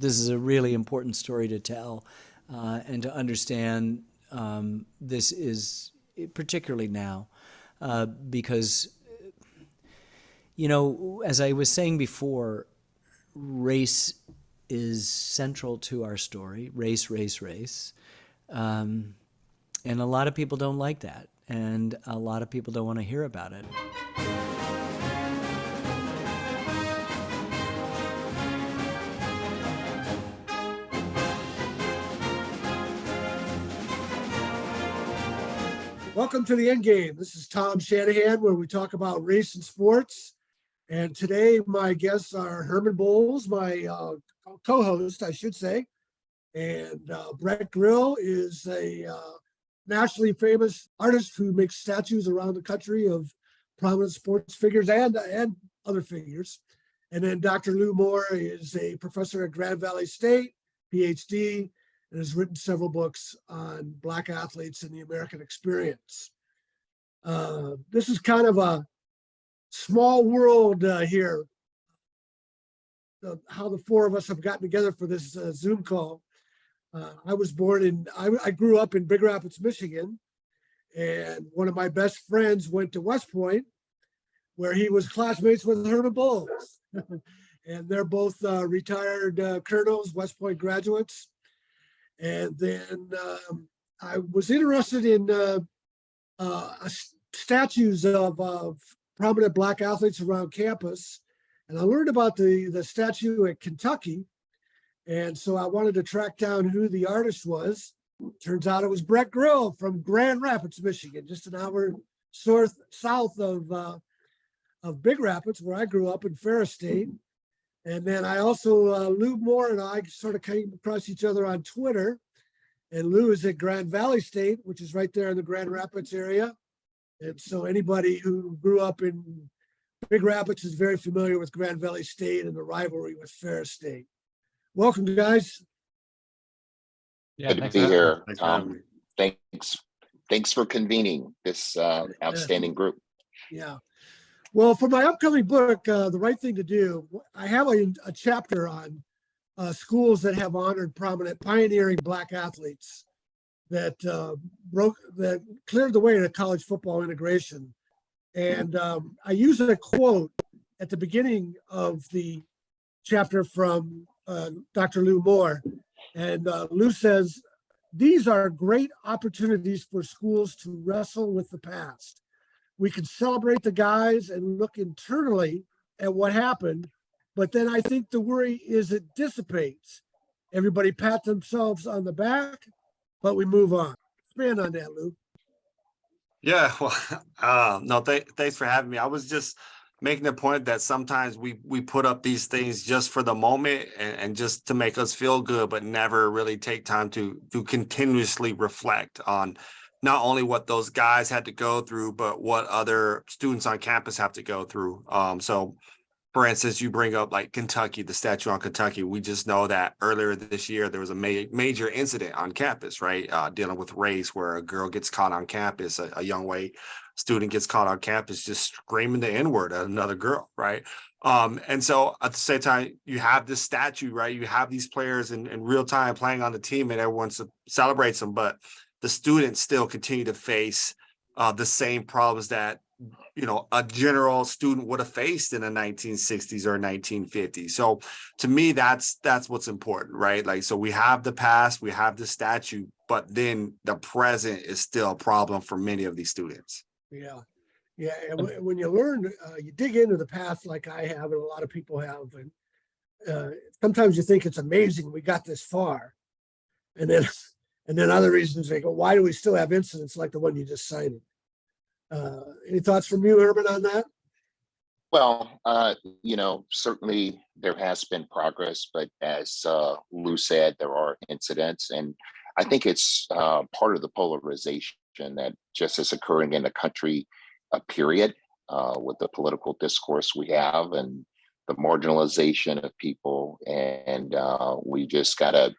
this is a really important story to tell, and to understand this is particularly now, because, as I was saying before, race is central to our story. Race, race, race. And a lot of people don't like that. And a lot of people don't want to hear about it. Welcome to the End Game. This is Tom Shanahan, where we talk about race and sports. And today, my guests are Herman Bowles, my co-host, I should say. And Brett Grill is a nationally famous artist who makes statues around the country of prominent sports figures and other figures. And then Dr. Lou Moore is a professor at Grand Valley State, PhD, and has written several books on Black athletes and the American experience. This is kind of a small world here, how the four of us have gotten together for this Zoom call. I grew up in Big Rapids, Michigan, and one of my best friends went to West Point, where he was classmates with Herman Bowles. And they're both retired colonels, West Point graduates. And then I was interested in statues of prominent Black athletes around campus. And I learned about the statue at Kentucky. And so I wanted to track down who the artist was. Turns out it was Brett Grill from Grand Rapids, Michigan, just an hour south of Big Rapids, where I grew up in Ferris State. And then I also, Lou Moore and I sort of came across each other on Twitter. And Lou is at Grand Valley State, which is right there in the Grand Rapids area. And so anybody who grew up in Big Rapids is very familiar with Grand Valley State and the rivalry with Ferris State. Welcome, guys. Yeah, good to be here. Thanks for convening this outstanding group. Yeah. Well, for my upcoming book, The Right Thing to Do, I have a chapter on schools that have honored prominent pioneering Black athletes that cleared the way to college football integration. And I use a quote at the beginning of the chapter from Dr. Lou Moore. And Lou says, "These are great opportunities for schools to wrestle with the past. We can celebrate the guys and look internally at what happened, but then I think the worry is it dissipates. Everybody pat themselves on the back, but we move on." Expand on that, Lou. Yeah, well, no, thanks for having me. I was just making the point that sometimes we put up these things just for the moment and just to make us feel good, but never really take time to continuously reflect on not only what those guys had to go through, but what other students on campus have to go through. So, for instance, you bring up like Kentucky, the statue on Kentucky. We just know that earlier this year, there was a major incident on campus, right? Dealing with race, where a girl gets caught on campus, a young white student gets caught on campus just screaming the N-word at another girl, right? And so at the same time, you have this statue, right? You have these players in real time playing on the team and everyone celebrates them, but the students still continue to face the same problems that a general student would have faced in the 1960s or 1950s. So to me, that's what's important, right? Like, so we have the past, we have the statue, but then the present is still a problem for many of these students. Yeah. Yeah. And when you learn, you dig into the past like I have, and a lot of people have, and sometimes you think it's amazing we got this far. And then other reasons they go, why do we still have incidents like the one you just cited? Any thoughts from you, Herman, on that? Well, certainly there has been progress, but as Lou said, there are incidents. And I think it's part of the polarization that just is occurring in the country, period, with the political discourse we have and the marginalization of people. And we just got to,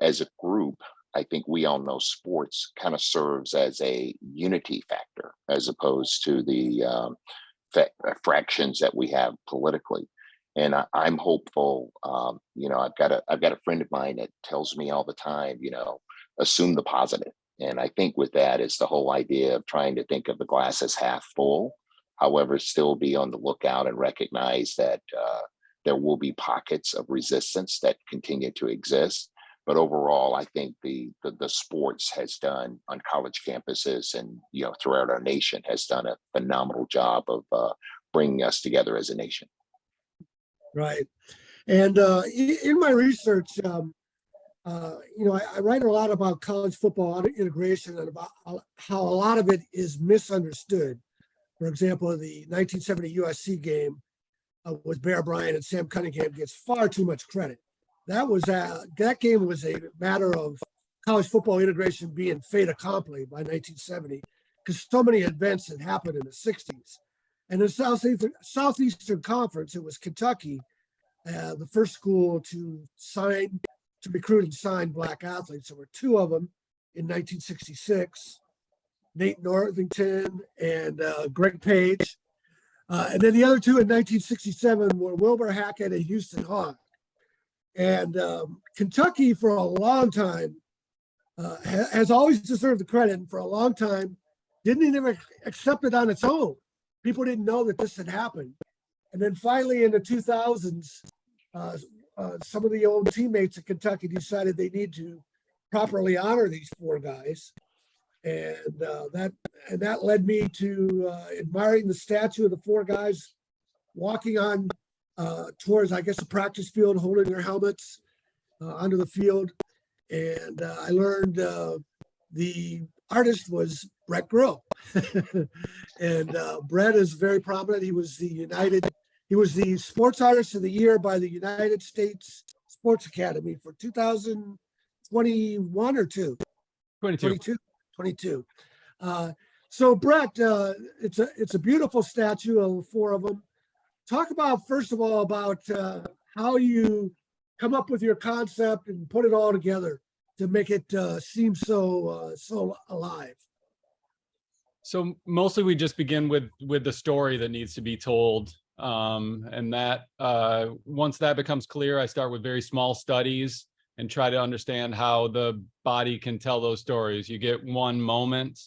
as a group, I think we all know sports kind of serves as a unity factor as opposed to the fractions that we have politically. And I'm hopeful. I've got a friend of mine that tells me all the time, assume the positive. And I think with that is the whole idea of trying to think of the glass as half full, however, still be on the lookout and recognize that there will be pockets of resistance that continue to exist. But overall, I think the sports has done on college campuses and throughout our nation has done a phenomenal job of bringing us together as a nation. Right. And in my research, I write a lot about college football integration and about how a lot of it is misunderstood. For example, the 1970 USC game with Bear Bryant and Sam Cunningham gets far too much credit. That game was a matter of college football integration being fait accompli by 1970, because so many events had happened in the 60s. And in the Southeastern Conference, it was Kentucky, the first school to recruit and sign Black athletes. There were two of them in 1966, Nate Northington and Greg Page. And then the other two in 1967 were Wilbur Hackett and Houston Hawk. And Kentucky, for a long time, has always deserved the credit, and for a long time, didn't even accept it on its own. People didn't know that this had happened. And then finally in the 2000s, some of the old teammates at Kentucky decided they need to properly honor these four guys. And that led me to admiring the statue of the four guys walking on towards, I guess, a practice field, holding their helmets onto the field. And I learned the artist was Brett Grill. And Brett is very prominent. He was the sports artist of the year by the United States Sports Academy for 2021 or 22. So Brett, it's a beautiful statue of the four of them. Talk about, first of all, about how you come up with your concept and put it all together to make it seem so alive. So mostly we just begin with the story that needs to be told. And that once that becomes clear, I start with very small studies and try to understand how the body can tell those stories. You get one moment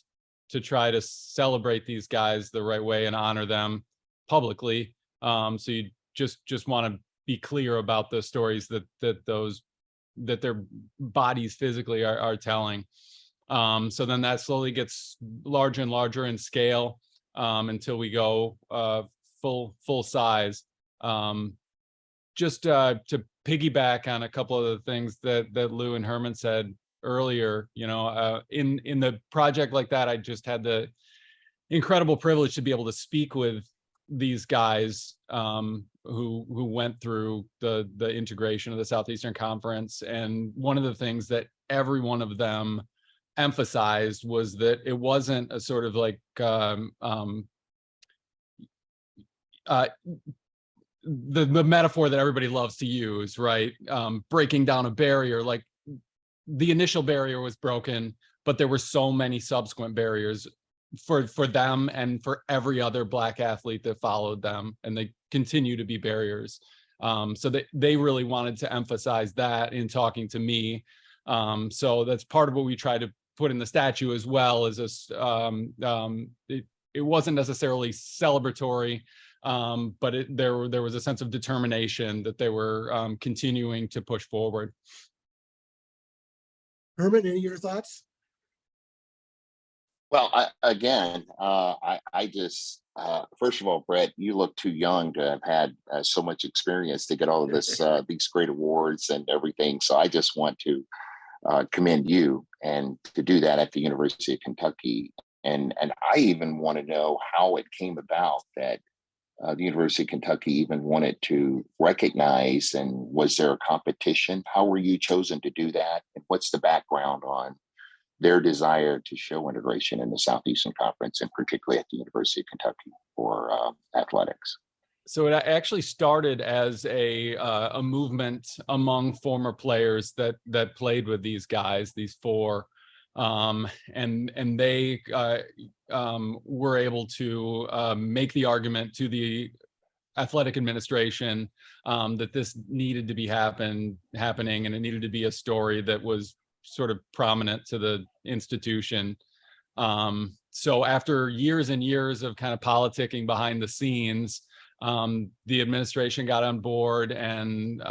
to try to celebrate these guys the right way and honor them publicly. So you just want to be clear about the stories that their bodies physically are telling. So then that slowly gets larger and larger in scale until we go full size. Just to piggyback on a couple of the things that Lou and Herman said earlier, in the project like that, I just had the incredible privilege to be able to speak with these guys who went through the integration of the Southeastern Conference. And one of the things that every one of them emphasized was that it wasn't a sort of like the metaphor that everybody loves to use, right? Breaking down a barrier, like the initial barrier was broken, but there were so many subsequent barriers for them and for every other Black athlete that followed them, and they continue to be barriers. So they really wanted to emphasize that in talking to me. So that's part of what we try to put in the statue as well, is this, it wasn't necessarily celebratory, but there was a sense of determination that they were continuing to push forward. Herman, any of your thoughts? Well, I just, first of all, Brett, you look too young to have had so much experience to get all of this, these great awards and everything. So I just want to commend you, and to do that at the University of Kentucky. And I even want to know how it came about that the University of Kentucky even wanted to recognize, and was there a competition? How were you chosen to do that? And what's the background on their desire to show integration in the Southeastern Conference, and particularly at the University of Kentucky for athletics? So it actually started as a movement among former players that played with these guys, these four, and they were able to make the argument to the athletic administration, that this needed to be happening, and it needed to be a story that was sort of prominent to the institution. So after years and years of kind of politicking behind the scenes, the administration got on board and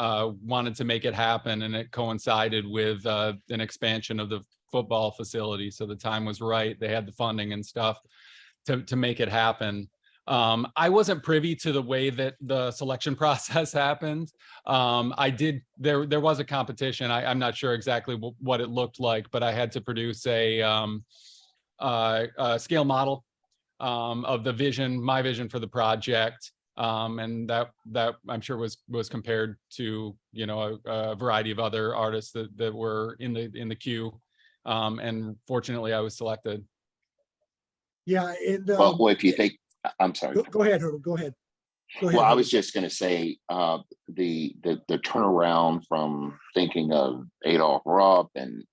wanted to make it happen, and it coincided with an expansion of the football facility. So the time was right. They had the funding and stuff to make it happen. I wasn't privy to the way that the selection process happened. There was a competition. I'm not sure exactly what it looked like, but I had to produce a scale model of the vision, my vision for the project. And that I'm sure was compared to, you know, a variety of other artists that were in the queue. And fortunately I was selected. Yeah, and Well, if you think, I'm sorry. go ahead, Herbert. Go ahead. Go ahead. Well, I Herbert. was just going to say the turnaround from thinking of Adolph Rupp and,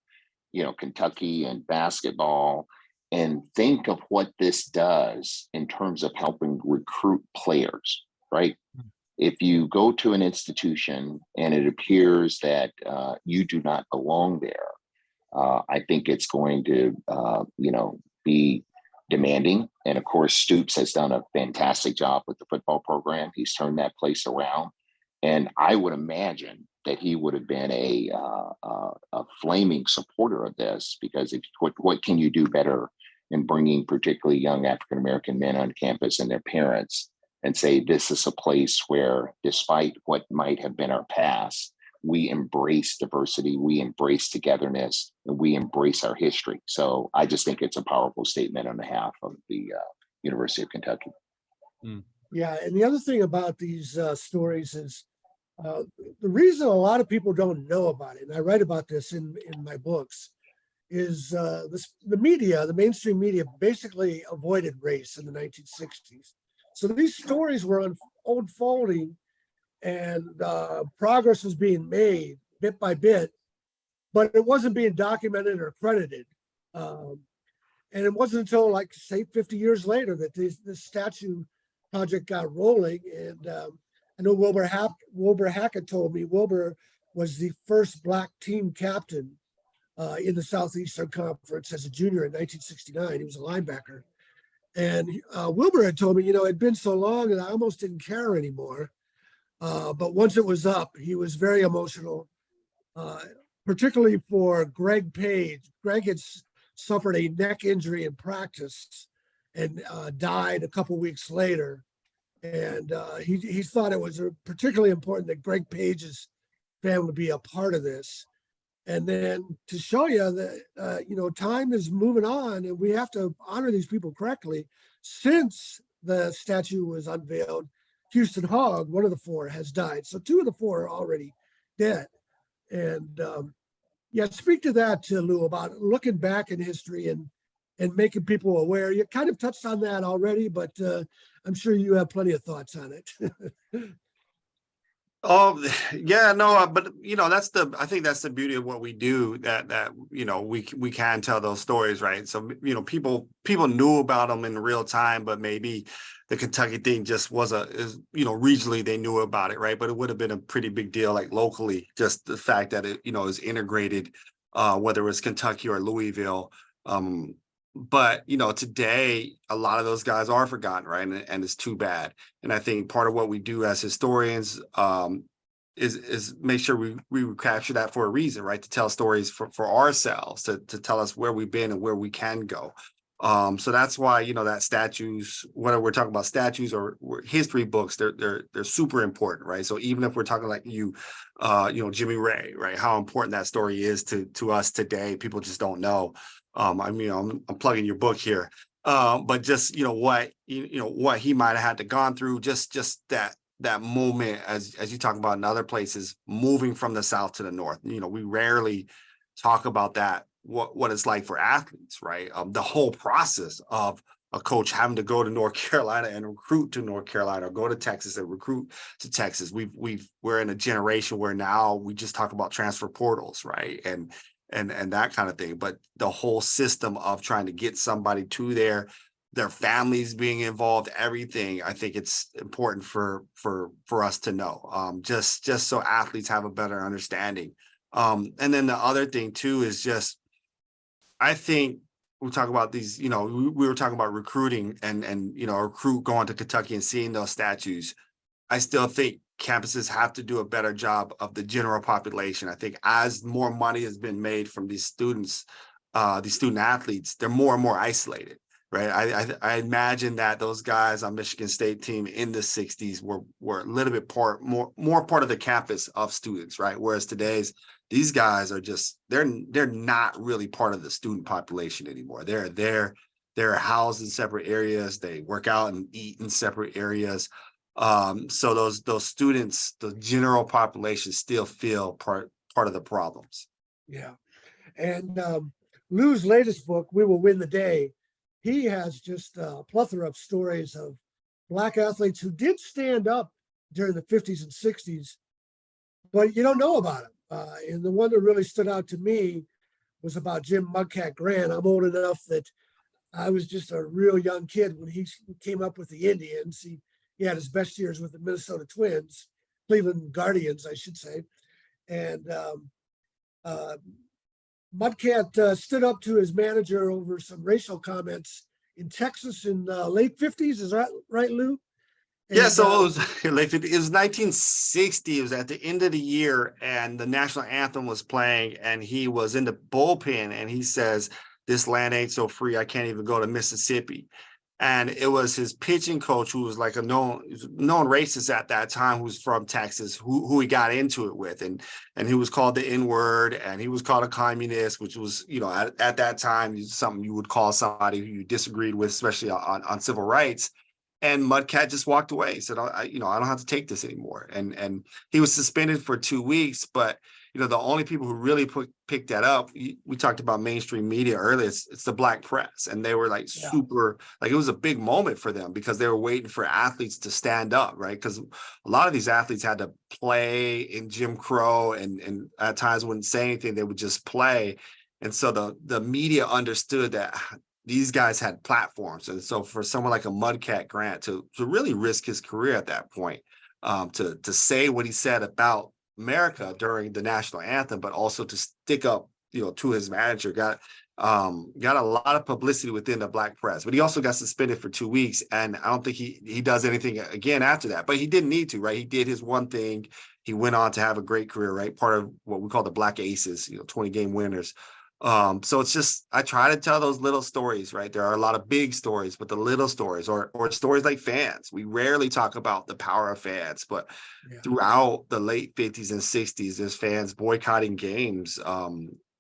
you know, Kentucky and basketball, and think of what this does in terms of helping recruit players, right? If you go to an institution and it appears that you do not belong there, I think it's going to, you know, be demanding. And of course, Stoops has done a fantastic job with the football program. He's turned that place around. And I would imagine that he would have been a flaming supporter of this, because what can you do better in bringing particularly young African-American men on campus and their parents and say, this is a place where, despite what might have been our past, we embrace diversity, we embrace togetherness, and we embrace our history. So I just think it's a powerful statement on behalf of the University of Kentucky. Yeah, and the other thing about these stories is the reason a lot of people don't know about it, and I write about this in my books, is the media, the mainstream media, basically avoided race in the 1960s. So these stories were unfolding, and progress was being made bit by bit, but it wasn't being documented or credited. And it wasn't until, like, say, 50 years later that this statue project got rolling. And I know Wilbur Hackett told me Wilbur was the first Black team captain in the Southeastern Conference as a junior in 1969. He was a linebacker. And Wilbur had told me, you know, it'd been so long and I almost didn't care anymore. But once it was up, he was very emotional, particularly for Greg Page. Greg had suffered a neck injury in practice and died a couple weeks later. And he thought it was particularly important that Greg Page's family be a part of this. And then to show you that, you know, time is moving on and we have to honor these people correctly. Since the statue was unveiled, Houston Hogg, one of the four, has died. So two of the four are already dead. And yeah, speak to that, Lou, about looking back in history and making people aware. You kind of touched on that already, but I'm sure you have plenty of thoughts on it. Oh, yeah, no, but you know, I think that's the beauty of what we do, that you know, we can tell those stories, right? So, you know, people knew about them in real time, but maybe the Kentucky thing just you know, regionally they knew about it, right? But it would have been a pretty big deal, like locally, just the fact that it, you know, is integrated, whether it was Kentucky or Louisville. But, you know, today, a lot of those guys are forgotten, right? And it's too bad. And I think part of what we do as historians is make sure we capture that for a reason, right? To tell stories for ourselves, to tell us where we've been and where we can go. So that's why, you know, that statues, whether we're talking about statues or history books, they're super important, right? So even if we're talking like you know, Jimmy Ray, right? How important that story is to us today, people just don't know. I mean, I'm plugging your book here, but just, you know, what he might have had to gone through, just that moment, as you talk about in other places, moving from the South to the North. You know, we rarely talk about that, what it's like for athletes, right? The whole process of a coach having to go to North Carolina and recruit to North Carolina, or go to Texas and recruit to Texas. We're in a generation where now we just talk about transfer portals, right? And that kind of thing. But the whole system of trying to get somebody to there, their families being involved, everything. I think it's important for us to know, just so athletes have a better understanding. And then the other thing too is just, I think we talk about these, you know, we were talking about recruiting and you know, a recruit going to Kentucky and seeing those statues. I still think campuses have to do a better job of the general population. I think as more money has been made from these students, these student athletes, they're more and more isolated, right? I imagine that those guys on Michigan State team in the 60s were a little bit more part of the campus of students, right? Whereas today's these guys are just they're not really part of the student population anymore. They're housed in separate areas. They work out and eat in separate areas. So those students, the general population, still feel part of the problems. Yeah. And Lou's latest book, We Will Win the Day, he has just a plethora of stories of Black athletes who did stand up during the 50s and 60s, but you don't know about them. And the one that really stood out to me was about Jim Mudcat Grant. I'm old enough that I was just a real young kid when he came up with the Indians. He had his best years with the Minnesota Twins, Cleveland Guardians, I should say. And Mudcat stood up to his manager over some racial comments in Texas in the late 50s. Is that right, Lou? And, yeah, so it was late 50s. It was 1960. It was at the end of the year, and the national anthem was playing, and he was in the bullpen, and he says, "This land ain't so free, I can't even go to Mississippi." And it was his pitching coach, who was like a known racist at that time, who's from Texas, who he got into it with, and he was called the N-word, and he was called a communist, which was, you know, at that time something you would call somebody who you disagreed with, especially on civil rights. And Mudcat just walked away. He said, I don't have to take this anymore. And he was suspended for 2 weeks. But, you know, the only people who really picked that up, we talked about mainstream media earlier, it's the Black press. And they were like super, like it was a big moment for them because they were waiting for athletes to stand up, right? Because a lot of these athletes had to play in Jim Crow and at times wouldn't say anything, they would just play. And so the media understood that these guys had platforms. And so for someone like a Mudcat Grant to really risk his career at that point, to say what he said about America during the national anthem, but also to stick up, you know, to his manager, got a lot of publicity within the Black press. But he also got suspended for 2 weeks, and I don't think he does anything again after that. But he didn't need to, right? He did his one thing. He went on to have a great career, right? Part of what we call the Black Aces, you know, 20-game winners. So it's just, I try to tell those little stories, right? There are a lot of big stories, but the little stories or stories like fans, we rarely talk about the power of fans, but throughout the late 50s and 60s, there's fans boycotting games,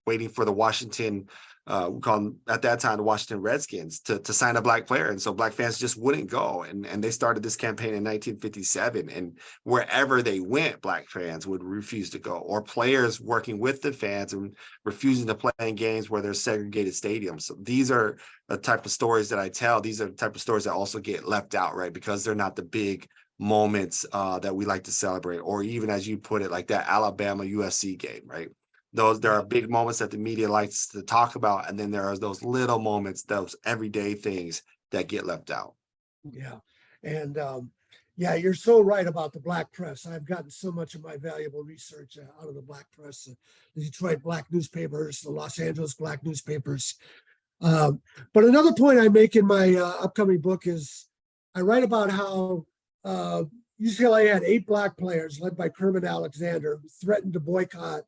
waiting for the Washington, we call them at that time, the Washington Redskins to sign a Black player. And so Black fans just wouldn't go. And they started this campaign in 1957. And wherever they went, Black fans would refuse to go, or players working with the fans and refusing to play in games where there's segregated stadiums. So these are the type of stories that I tell. These are the type of stories that also get left out, right? Because they're not the big moments that we like to celebrate, or even, as you put it, like that Alabama USC game, right? There are big moments that the media likes to talk about, and then there are those little moments, those everyday things that get left out. Yeah. And yeah, you're so right about the Black press. I've gotten so much of my valuable research out of the Black press, the Detroit Black newspapers, the Los Angeles Black newspapers. But another point I make in my upcoming book is I write about how UCLA had 8 Black players led by Kermit Alexander who threatened to boycott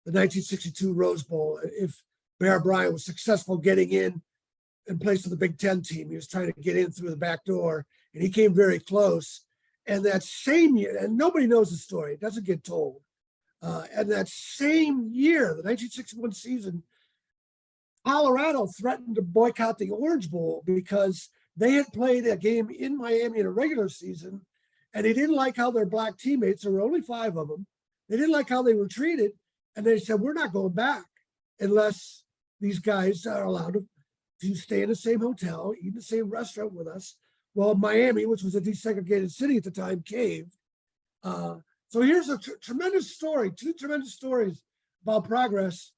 the 1962 Rose Bowl if Bear Bryant was successful getting in and place for the Big Ten team. He was trying to get in through the back door, and he came very close. And that same year, and nobody knows the story, it doesn't get told. And that same year, the 1961 season, Colorado threatened to boycott the Orange Bowl because they had played a game in Miami in a regular season, and they didn't like how their Black teammates, there were only 5 of them, they didn't like how they were treated. And they said, we're not going back unless these guys are allowed to stay in the same hotel, eat in the same restaurant with us. Well, Miami, which was a desegregated city at the time, caved. So here's a tremendous story, 2 tremendous stories about progress,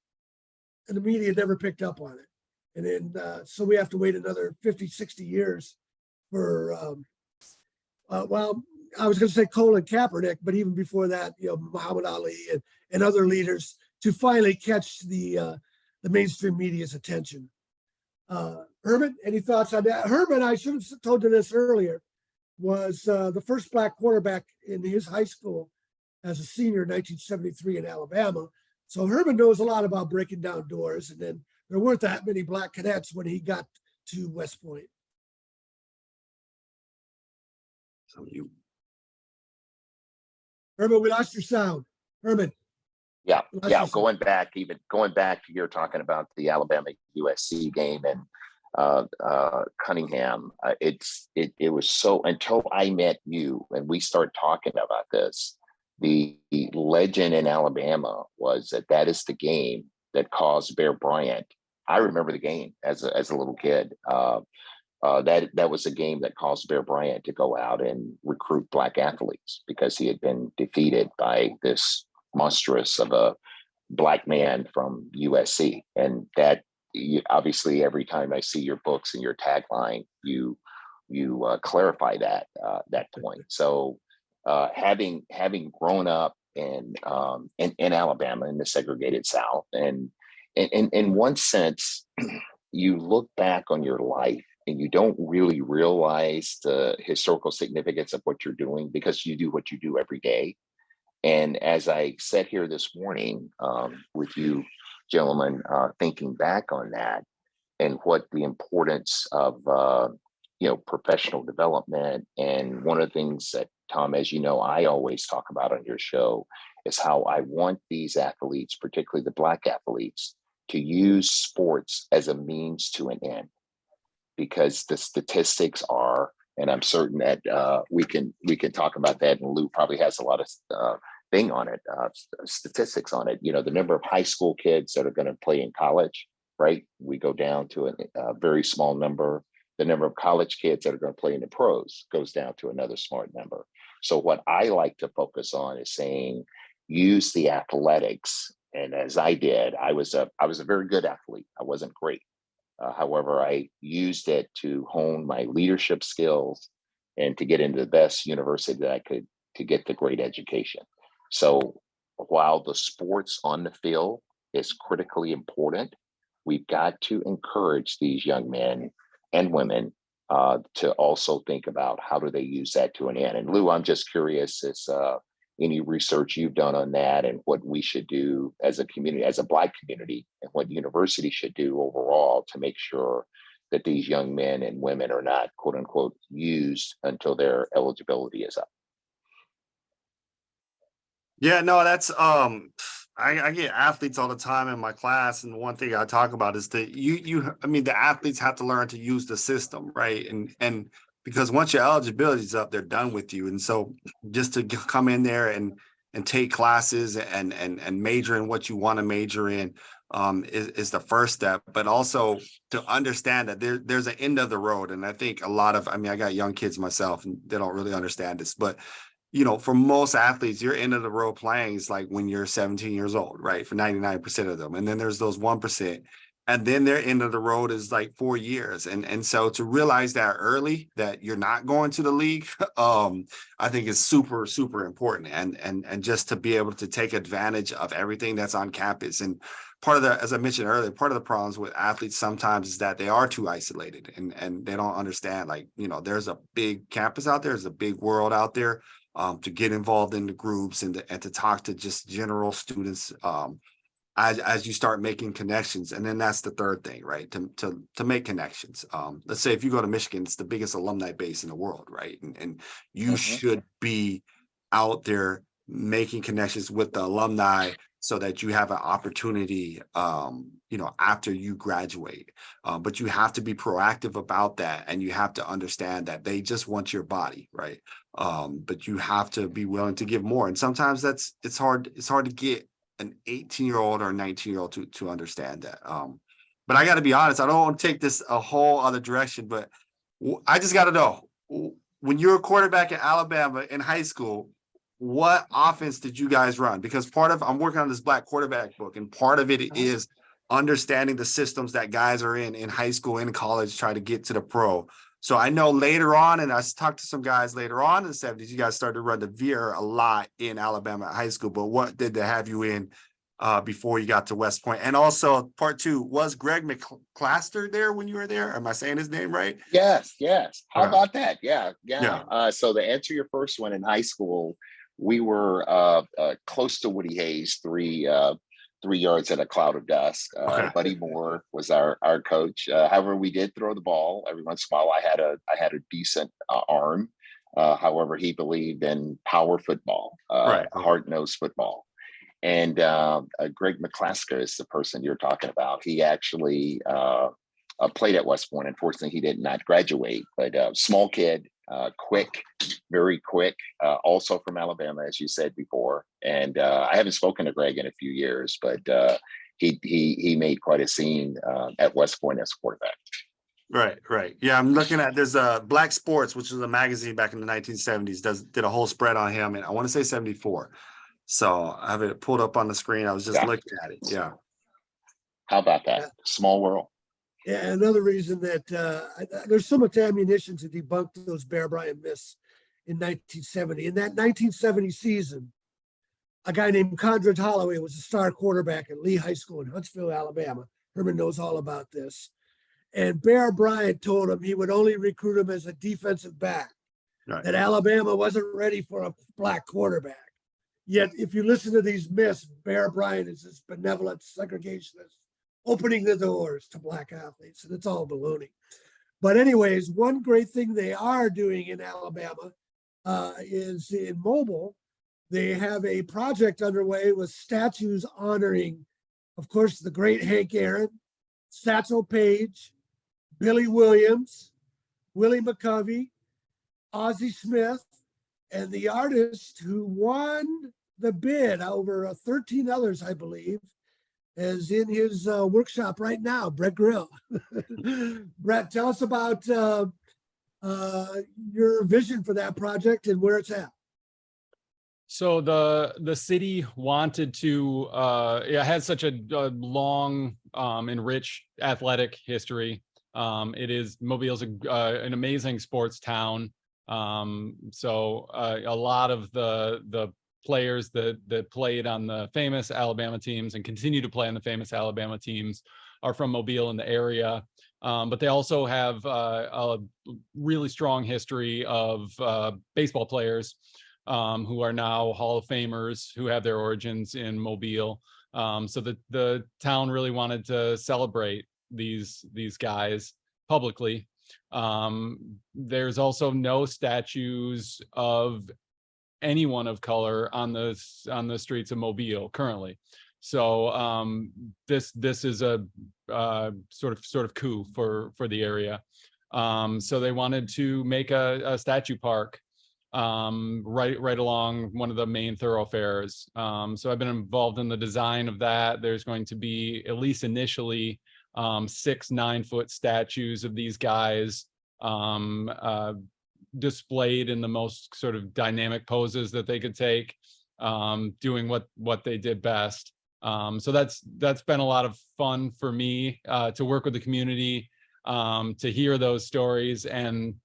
and the media never picked up on it. And then, so we have to wait another 50, 60 years for, well, I was going to say Colin Kaepernick, but even before that, Muhammad Ali and other leaders to finally catch the mainstream media's attention. Herman, any thoughts on that? Herman, I should have told you this earlier, was the first black quarterback in his high school as a senior in 1973 in Alabama. So Herman knows a lot about breaking down doors. And then there weren't that many black cadets when he got to West Point. So you. Herman, we lost your sound. Herman. Yeah, Lost yeah. your sound. Going back, you're talking about the Alabama USC game and Cunningham. It was so, until I met you and we started talking about this, the legend in Alabama was that is the game that caused Bear Bryant. I remember the game as a little kid. That was a game that caused Bear Bryant to go out and recruit black athletes because he had been defeated by this monstrous of a black man from USC. And that, obviously, every time I see your books and your tagline, you clarify that point. So having grown up in Alabama in the segregated South, and in one sense, you look back on your life and you don't really realize the historical significance of what you're doing because you do what you do every day. And as I sat here this morning with you gentlemen, thinking back on that and what the importance of professional development, and one of the things that, Tom, as you know, I always talk about on your show is how I want these athletes, particularly the black athletes, to use sports as a means to an end, because the statistics are, and I'm certain that we can talk about that, and Lou probably has a lot of statistics on it. The number of high school kids that are going to play in college, right? We go down to a very small number. The number of college kids that are going to play in the pros goes down to another smart number. So what I like to focus on is saying, use the athletics. And as I did, I was a very good athlete. I wasn't great. However, I used it to hone my leadership skills and to get into the best university that I could to get the great education. So while the sports on the field is critically important, we've got to encourage these young men and women to also think about how do they use that to an end. And Lou, I'm just curious, is any research you've done on that and what we should do as a community, as a Black community, and what university should do overall to make sure that these young men and women are not, quote unquote, used until their eligibility is up? Yeah, no, that's I get athletes all the time in my class, and one thing I talk about is that the athletes have to learn to use the system, right? And because once your eligibility is up, they're done with you. And so just to come in there and take classes and major in what you want to major in is the first step, but also to understand that there's an end of the road. And I think I got young kids myself and they don't really understand this, but for most athletes, your end of the road playing is like when you're 17 years old, right? For 99% of them. And then there's those 1%. And then their end of the road is like 4 years. And so to realize that early, that you're not going to the league, I think is super, super important. And just to be able to take advantage of everything that's on campus. And part of as I mentioned earlier, part of the problems with athletes sometimes is that they are too isolated and they don't understand, there's a big campus out there, there's a big world out there. To get involved in the groups and to talk to just general students as you start making connections. And then that's the third thing, right? To make connections. Let's say if you go to Michigan, it's the biggest alumni base in the world, right? And you should be out there making connections with the alumni so that you have an opportunity, after you graduate. But you have to be proactive about that. And you have to understand that they just want your body, right? But you have to be willing to give more. And sometimes it's hard to get an 18-year-old or a 19-year-old to understand that. But I got to be honest, I don't want to take this a whole other direction, but I just got to know, when you're a quarterback at Alabama in high school, what offense did you guys run? Because I'm working on this Black quarterback book, and part of it is understanding the systems that guys are in high school, in college, try to get to the pro. So I know later on, and I talked to some guys later on in the 70s, you guys started to run the veer a lot in Alabama high school, but what did they have you in before you got to West Point? And also part two, was Greg McClaster there when you were there? Am I saying his name right? Yes, yes. How Yeah. about that? Yeah, yeah. Yeah. So to answer your first one, in high school, we were close to Woody Hayes, 3 yards at a cloud of dust. Okay. Buddy Moore was our coach. However, we did throw the ball every once in a while. I had a decent arm. However, he believed in power football, Right. hard-nosed football. And Greg McClasker is the person you're talking about. He actually played at West Point. Unfortunately, he did not graduate, but small kid, quick, very quick, also from Alabama, as you said before. And I haven't spoken to Greg in a few years, but he made quite a scene at West Point as quarterback. Right. Yeah, I'm looking at, there's Black Sports, which was a magazine back in the 1970s, did a whole spread on him, and I want to say 74. So I have it pulled up on the screen. I was just looking at it. Yeah. How about that? Small world. Yeah, another reason that there's so much ammunition to debunk those Bear Bryant myths in 1970. In that 1970 season, a guy named Condred Holloway was a star quarterback at Lee High School in Huntsville, Alabama. Herman knows all about this. And Bear Bryant told him he would only recruit him as a defensive back, Right. that Alabama wasn't ready for a black quarterback. Yet, if you listen to these myths, Bear Bryant is this benevolent segregationist, opening the doors to black athletes, and it's all baloney. But anyways, one great thing they are doing in Alabama is in Mobile, they have a project underway with statues honoring, of course, the great Hank Aaron, Satchel Paige, Billy Williams, Willie McCovey, Ozzie Smith, and the artist who won the bid over 13 others, I believe, is in his workshop right now, Brett Grill. Brett, tell us about your vision for that project and where it's at. So the city wanted to, it has such a long and rich athletic history. Mobile's an amazing sports town. So a lot of the players that played on the famous Alabama teams and continue to play on the famous Alabama teams are from Mobile in the area. But they also have a really strong history of baseball players who are now Hall of Famers who have their origins in Mobile. So the town really wanted to celebrate these guys publicly. There's also no statues of anyone of color on the streets of Mobile currently. So this is a sort of coup for the area. So they wanted to make a statue park right along one of the main thoroughfares. So I've been involved in the design of that. There's going to be, at least initially, 6 9-foot statues of these guys displayed in the most sort of dynamic poses that they could take, doing what they did best. So that's been a lot of fun for me to work with the community, to hear those stories. And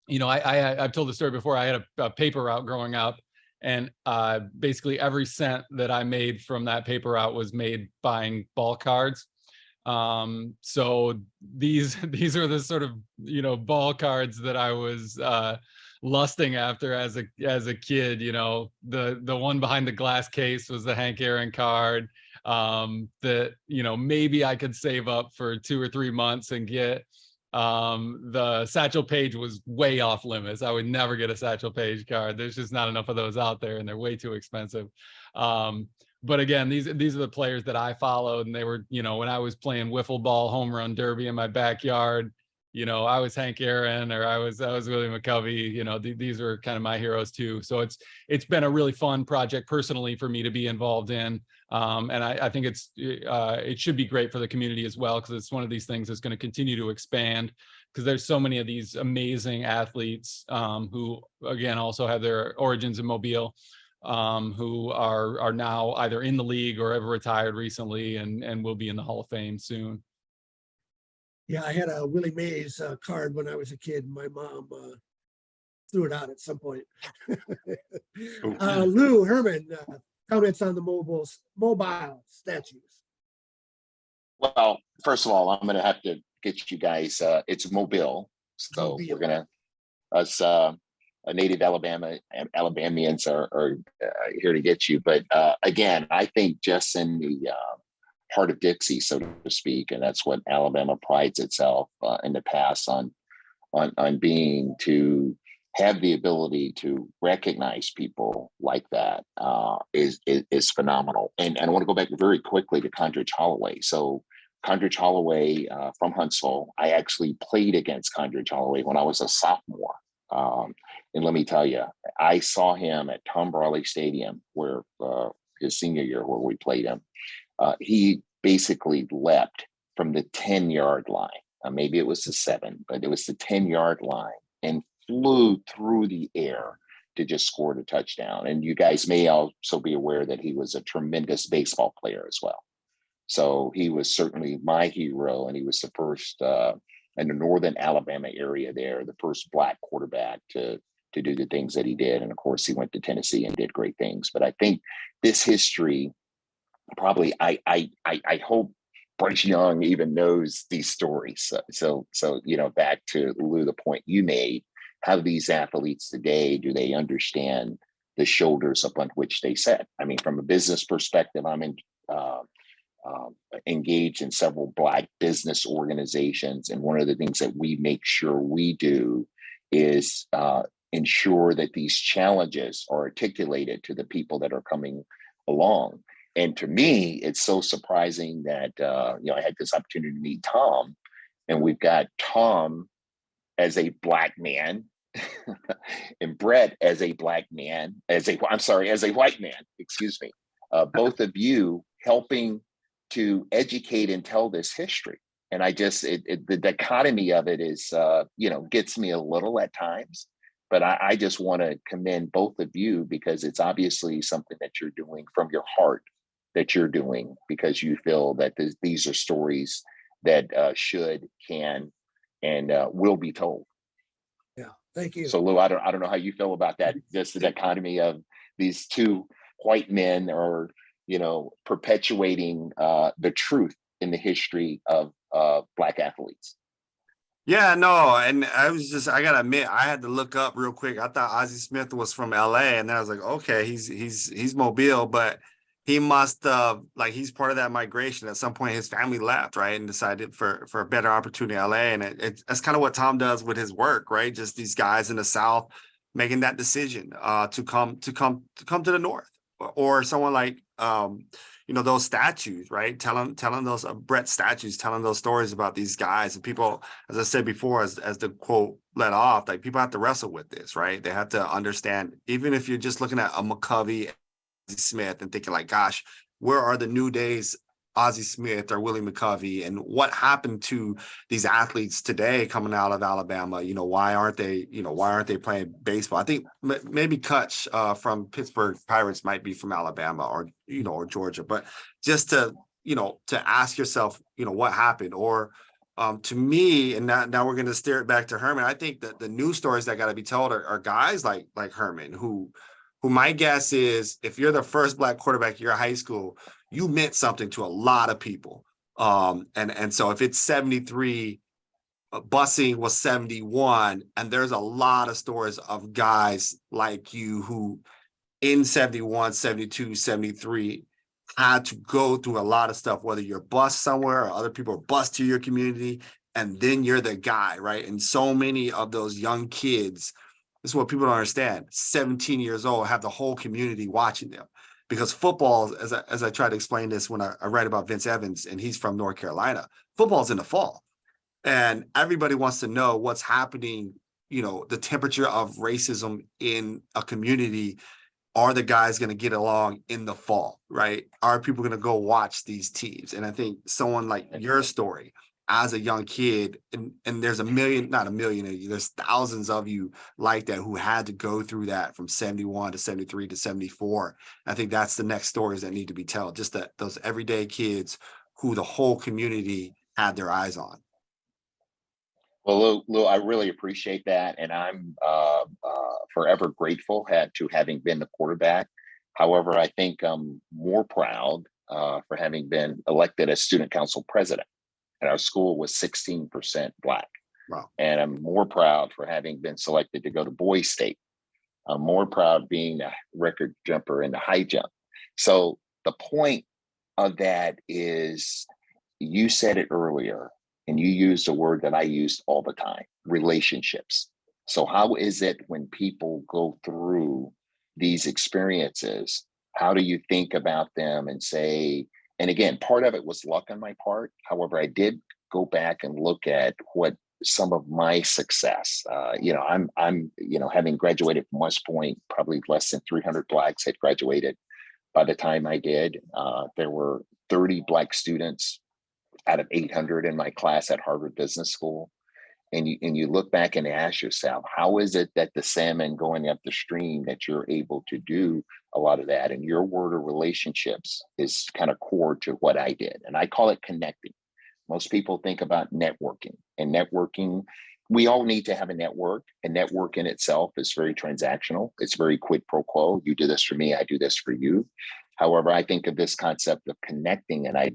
you know, I've told the story before. I had a paper route growing up, and basically every cent that I made from that paper route was made buying ball cards. So these are the sort of, you know, ball cards that I was lusting after as a kid. You know, the one behind the glass case was the Hank Aaron card that, you know, maybe I could save up for 2 or 3 months and get. The Satchel Paige was way off limits. I would never get a Satchel Paige card. There's just not enough of those out there, and they're way too expensive. But again, these are the players that I followed, and they were, you know, when I was playing wiffle ball home run derby in my backyard, you know, I was Hank Aaron, or I was Willie McCovey. You know, these were kind of my heroes too. So it's been a really fun project personally for me to be involved in. And I think it should be great for the community as well, because it's one of these things that's going to continue to expand, because there's so many of these amazing athletes who, again, also have their origins in Mobile. who are now either in the league or have retired recently and will be in the Hall of Fame soon. Yeah, I had a Willie Mays card when I was a kid. My mom threw it out at some point. Lou Herman, comments on the mobile statues. Well, first of all, I'm going to have to get you guys. It's Mobile, so Mobile. we're gonna us native Alabamians are here to get you. But again, I think just in the heart of Dixie, so to speak, and that's what Alabama prides itself in the past on being, to have the ability to recognize people like that is phenomenal. And I want to go back very quickly to Condredge Holloway. So Condredge Holloway from Huntsville, I actually played against Condredge Holloway when I was a sophomore. And let me tell you, I saw him at Tom Brawley Stadium, where his senior year, where we played him. He basically leapt from the 10-yard line. Maybe it was the 7, but it was the 10-yard line, and flew through the air to just score the touchdown. And you guys may also be aware that he was a tremendous baseball player as well. So he was certainly my hero, and he was the first in the northern Alabama area there, the first Black quarterback to do the things that he did. And of course, he went to Tennessee and did great things. But I think this history, probably, I hope Bryce Young even knows these stories. So back to Lou, the point you made, how these athletes today, do they understand the shoulders upon which they sit? I mean, from a business perspective, I'm engaged in several Black business organizations. And one of the things that we make sure we do is ensure that these challenges are articulated to the people that are coming along. And to me, it's so surprising that, I had this opportunity to meet Tom, and we've got Tom as a Black man and Brett as a Black man, as a white man, excuse me. Both of you helping to educate and tell this history. And I just, the dichotomy of it is, gets me a little at times, but I just want to commend both of you, because it's obviously something that you're doing from your heart, that you're doing because you feel that these are stories that should, can, and will be told. Yeah, thank you. So Lou, I don't know how you feel about that. Just the dichotomy of these two white men are, perpetuating the truth in the history of Black athletes. Yeah, no, and I gotta admit, I had to look up real quick. I thought Ozzie Smith was from LA, and then I was like, okay, he's Mobile, but he must he's part of that migration. At some point, his family left, right, and decided for a better opportunity in LA. And it's kind of what Tom does with his work, right? Just these guys in the South making that decision to come to the North, or someone like those statues, right? Telling those Brett statues, telling those stories about these guys. And people, as I said before, as the quote let off, like, people have to wrestle with this, right? They have to understand, even if you're just looking at a McCovey, Smith, and thinking like, gosh, where are the new days Ozzie Smith or Willie McCovey, and what happened to these athletes today coming out of Alabama? Why aren't they playing baseball? I think maybe Kutch from Pittsburgh Pirates might be from Alabama, or Georgia, but just to ask yourself, what happened? Or to me, and now we're going to steer it back to Herman. I think that the new stories that got to be told are guys like Herman, who my guess is, if you're the first Black quarterback at your high school, you meant something to a lot of people. And so if it's 73, busing was 71, and there's a lot of stories of guys like you who in 71, 72, 73 had to go through a lot of stuff, whether you're bust somewhere or other people are bust to your community, and then you're the guy, right? And so many of those young kids, this is what people don't understand, 17 years old, have the whole community watching them. Because football, as I try to explain this when I write about Vince Evans, and he's from North Carolina, football's in the fall. And everybody wants to know what's happening, the temperature of racism in a community. Are the guys going to get along in the fall, right? Are people going to go watch these teams? And I think someone like your story, as a young kid, and there's a million, not a million of you, there's thousands of you like that who had to go through that from 71 to 73 to 74. I think that's the next stories that need to be told, just that those everyday kids who the whole community had their eyes on. Well, Lou, I really appreciate that, and I'm forever grateful to having been the quarterback. However, I think I'm more proud for having been elected as student council president. And our school was 16% Black. Wow. And I'm more proud for having been selected to go to Boys State. I'm more proud being a record jumper in the high jump. So the point of that is, you said it earlier, and you used a word that I used all the time: relationships. So how is it when people go through these experiences, how do you think about them and say, and again, part of it was luck on my part. However, I did go back and look at what some of my success, I'm having graduated from West Point, probably less than 300 Blacks had graduated by the time I did. There were 30 Black students out of 800 in my class at Harvard Business School. And you look back and ask yourself, how is it that the salmon going up the stream, that you're able to do a lot of that? And your word of relationships is kind of core to what I did. And I call it connecting. Most people think about networking, and networking, we all need to have a network. A network in itself is very transactional. It's very quid pro quo. You do this for me, I do this for you. However, I think of this concept of connecting, and I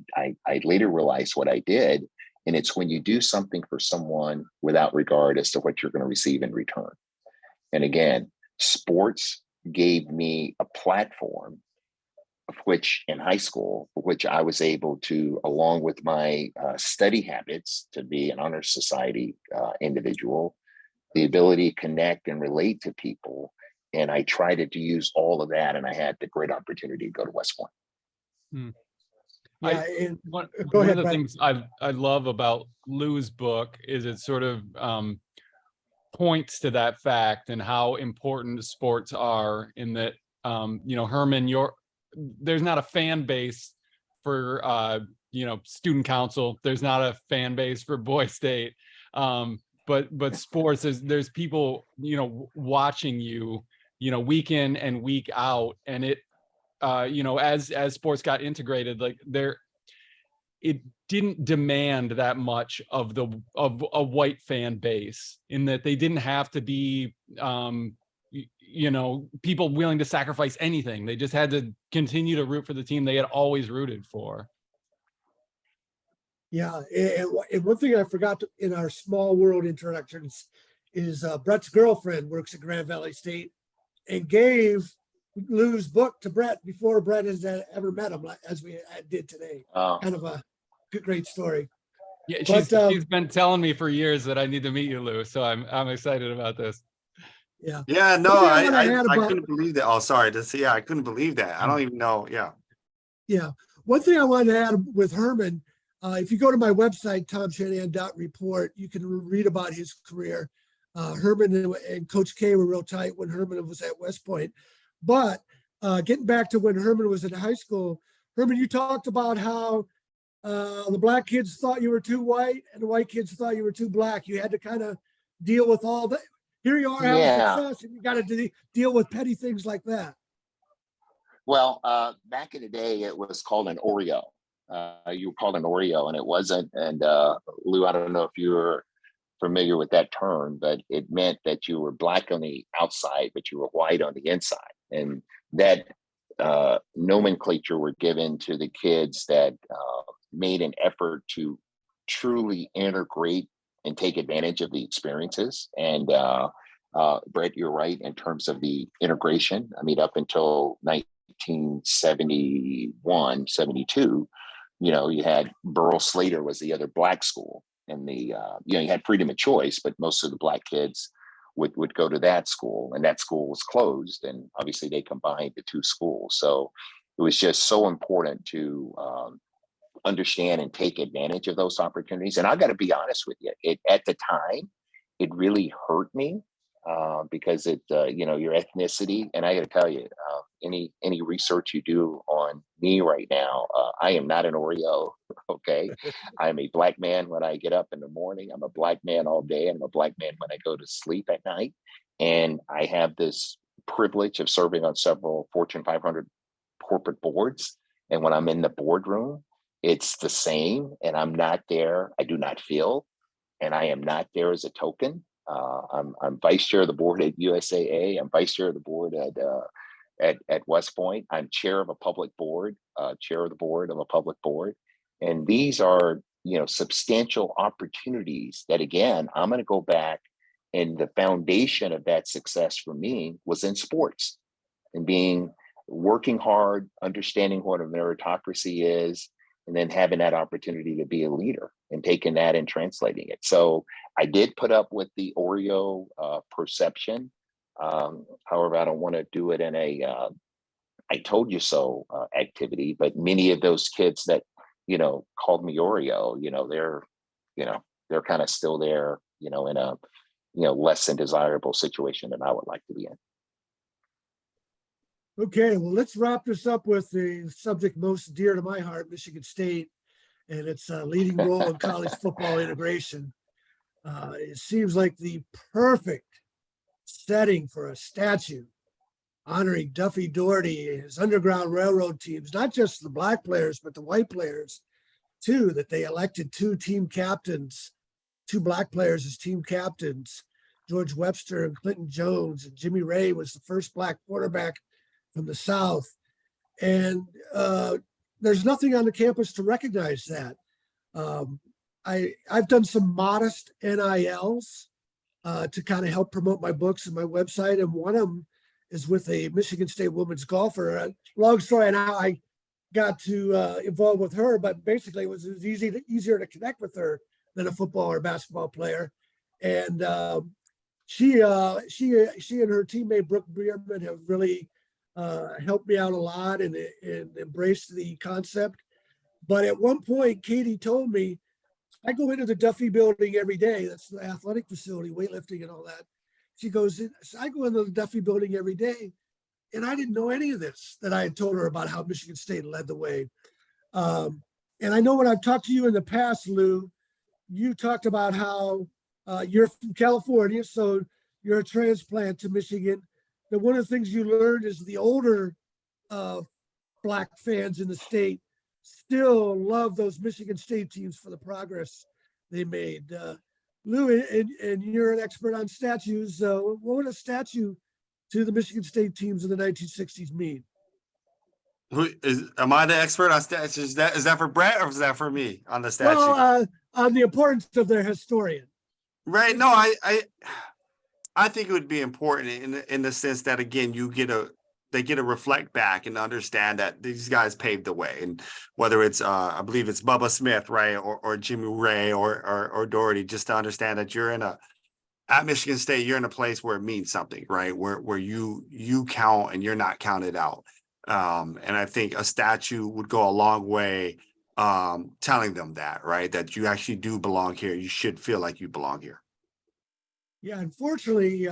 later realized what I did. And it's when you do something for someone without regard as to what you're going to receive in return. And again, sports gave me a platform, of which in high school, which I was able to, along with my study habits, to be an honor society individual, the ability to connect and relate to people. And I tried to use all of that, and I had the great opportunity to go to West Point. Yeah, One go ahead, of the Brett. things I love about Lou's book is it sort of points to that fact and how important sports are, in that, Herman, there's not a fan base for, student council. There's not a fan base for Boys State. But sports, there's people, watching you, week in and week out. And it, as sports got integrated, like it didn't demand that much of a white fan base, in that they didn't have to be, people willing to sacrifice anything. They just had to continue to root for the team they had always rooted for. Yeah, and one thing I forgot in our small world introductions is Brett's girlfriend works at Grand Valley State, and gave Lou's book to Brett before Brett has ever met him, as we did today. Kind of a great story. Yeah, But, she's been telling me for years that I need to meet you, Lou. So I'm excited about this. Yeah. Yeah, no, One thing I wanna add I about- couldn't believe that. Oh, sorry. I couldn't believe that. I don't even know. Yeah. Yeah. One thing I wanted to add with Herman, if you go to my website, tomshanahan.report, you can read about his career. Herman and Coach K were real tight when Herman was at West Point. But getting back to when Herman was in high school, Herman, you talked about how the Black kids thought you were too white and the white kids thought you were too Black. You had to kind of deal with all that. Here you are having success, and you got to deal with petty things like that. Well, back in the day, it was called an Oreo. You were called an Oreo, and it wasn't. And Lou, I don't know if you were familiar with that term, but it meant that you were Black on the outside, but you were white on the inside. And that nomenclature were given to the kids that made an effort to truly integrate and take advantage of the experiences. And Brett, you're right in terms of the integration. I mean, up until 1971, 72, you had Burl Slater was the other Black school. And you had freedom of choice, but most of the Black kids would go to that school, and that school was closed. And obviously they combined the two schools. So it was just so important to understand and take advantage of those opportunities. And I got to be honest with you, at the time, it really hurt me because your ethnicity. And I got to tell you, any research you do on me right now, I am not an Oreo. Okay, I am a black man when I get up in the morning. I'm a black man all day, and I'm a black man when I go to sleep at night. And I have this privilege of serving on several Fortune 500 corporate boards. And when I'm in the boardroom, it's the same. And I'm not there. I do not feel, and I am not there as a token. I'm vice chair of the board at USAA. I'm vice chair of the board at West Point. I'm chair of a public board, chair of the board of a public board, and these are substantial opportunities that, again, I'm going to go back, and the foundation of that success for me was in sports and working hard, understanding what a meritocracy is, and then having that opportunity to be a leader and taking that and translating it. So I did put up with the Oreo perception. However, I don't want to do it in a I told you so activity, but many of those kids that, called me Oreo, they're kind of still there, in a, less than desirable situation than I would like to be in. Okay, well, let's wrap this up with the subject most dear to my heart, Michigan State, and its leading role in college football integration. It seems like the perfect setting for a statue honoring Duffy Daugherty and his Underground Railroad teams, not just the black players, but the white players too, that they elected two black players as team captains, George Webster and Clinton Jones, and Jimmy Ray was the first black quarterback from the South. And there's nothing on the campus to recognize that. I've done some modest NILs to kind of help promote my books and my website. And one of them is with a Michigan State women's golfer. Long story on how I got to involve with her, but basically it was easier to connect with her than a football or basketball player. And she and her teammate Brooke Bierman have really helped me out a lot and embraced the concept. But at one point, Katie told me, I go into the Duffy building every day. That's the athletic facility, weightlifting and all that. She goes, I go into the Duffy building every day. And I didn't know any of this that I had told her about how Michigan State led the way. And I know when I've talked to you in the past, Lou, you talked about how you're from California, so you're a transplant to Michigan. That one of the things you learned is the older black fans in the state still love those Michigan State teams for the progress they made. Lou, and you're an expert on statues. What would a statue to the Michigan State teams in the 1960s mean? Am I the expert on statues? Is that for Brett or is that for me on the statue? Well, on the importance of their historian. Right. No, I think it would be important in the sense that, again, they get to reflect back and understand that these guys paved the way. And whether it's I believe it's Bubba Smith, right, or Jimmy Ray or Daugherty, just to understand that you're at Michigan State, you're in a place where it means something, right? Where you count and you're not counted out. And I think a statue would go a long way telling them that, right? That you actually do belong here. You should feel like you belong here. Yeah, unfortunately,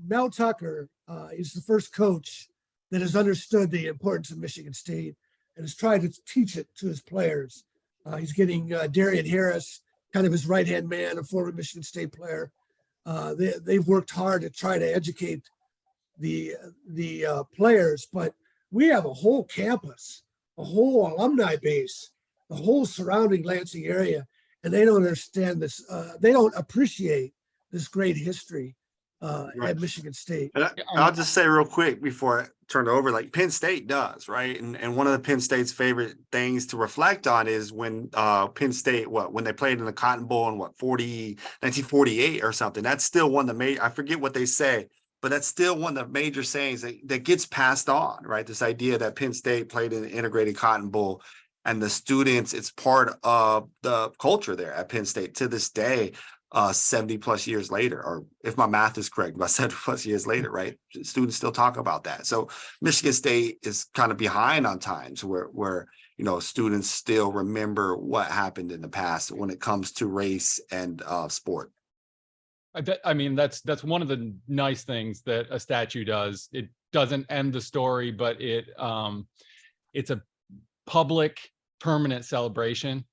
Mel Tucker is the first coach that has understood the importance of Michigan State and has tried to teach it to his players. He's getting Darian Harris, kind of his right-hand man, a former Michigan State player. They've worked hard to try to educate the players, but we have a whole campus, a whole alumni base, the whole surrounding Lansing area, and they don't understand this. They don't appreciate this great history Right. at Michigan State. And I'll just say real quick before I turn it over, like Penn State does, right? And one of the Penn State's favorite things to reflect on is when Penn State, when they played in the Cotton Bowl in 1948 or something. That's still one of the I forget what they say, but that's still one of the major sayings that gets passed on, right? This idea that Penn State played in the integrated Cotton Bowl, and the students, it's part of the culture there at Penn State to this day. 70 plus years later, or if my math is correct, about 70 plus years later, right? Students still talk about that. So Michigan State is kind of behind on times where students still remember what happened in the past when it comes to race and sport. I mean, that's one of the nice things that a statue does. It doesn't end the story, but it's a public permanent celebration.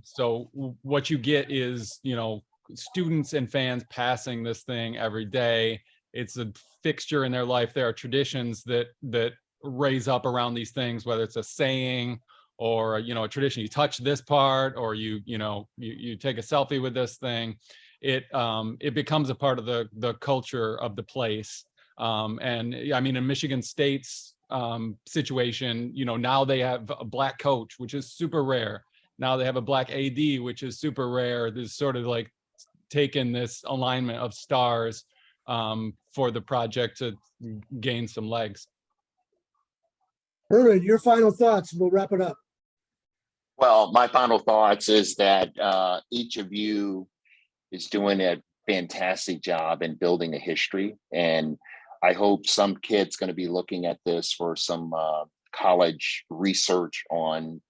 So what you get is, you know, students and fans passing this thing every day. It's a fixture in their life. There are traditions that raise up around these things, whether it's a saying or, you know, a tradition. You touch this part, or you take a selfie with this thing. It becomes a part of the culture of the place. And I mean, in Michigan State's situation, you know, now they have a black coach, which is super rare. Now they have a black AD, which is super rare. There's sort of like taken this alignment of stars for the project to gain some legs. Herman, your final thoughts. We'll wrap it up. Well, my final thoughts is that each of you is doing a fantastic job in building a history. And I hope some kid's going to be looking at this for some college research on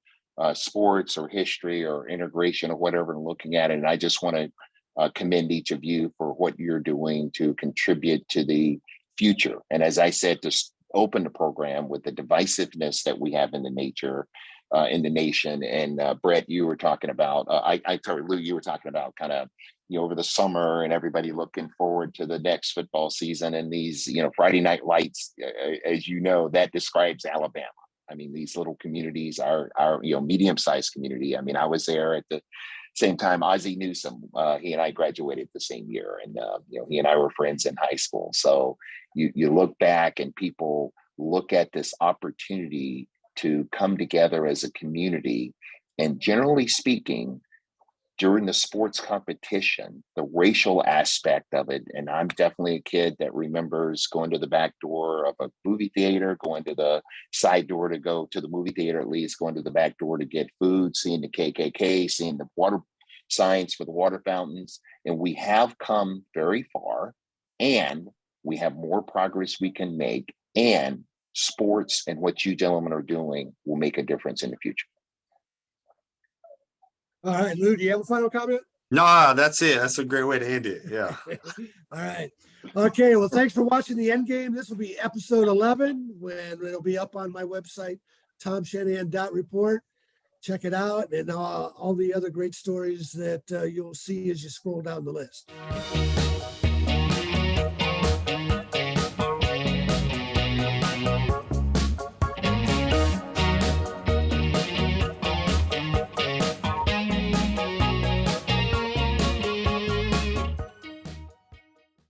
sports or history or integration or whatever, and looking at it. And I just want to commend each of you for what you're doing to contribute to the future. And as I said, to open the program with the divisiveness that we have in the nature, in the nation. And Brett, you were talking about, Lou, you were talking about kind of, you know, over the summer and everybody looking forward to the next football season, and these, you know, Friday night lights, as you know, that describes Alabama. I mean, these little communities are you know, medium-sized community. I mean, I was there at the same time Ozzie Newsome, he and I graduated the same year, and you know, he and I were friends in high school. So you look back and people look at this opportunity to come together as a community, and generally speaking, during the sports competition, the racial aspect of it. And I'm definitely a kid that remembers going to the back door of a movie theater, going to the side door to go to the movie theater, at least going to the back door to get food, seeing the KKK, seeing the water signs for the water fountains. And we have come very far, and we have more progress we can make. And sports and what you gentlemen are doing will make a difference in the future. All right, Lou, do you have a final comment? No, that's it. That's a great way to end it. Yeah. All right. Okay. Well, thanks for watching the end game. This will be episode 11, when it'll be up on my website, tomshanahan.report. Check it out, and all the other great stories that you'll see as you scroll down the list.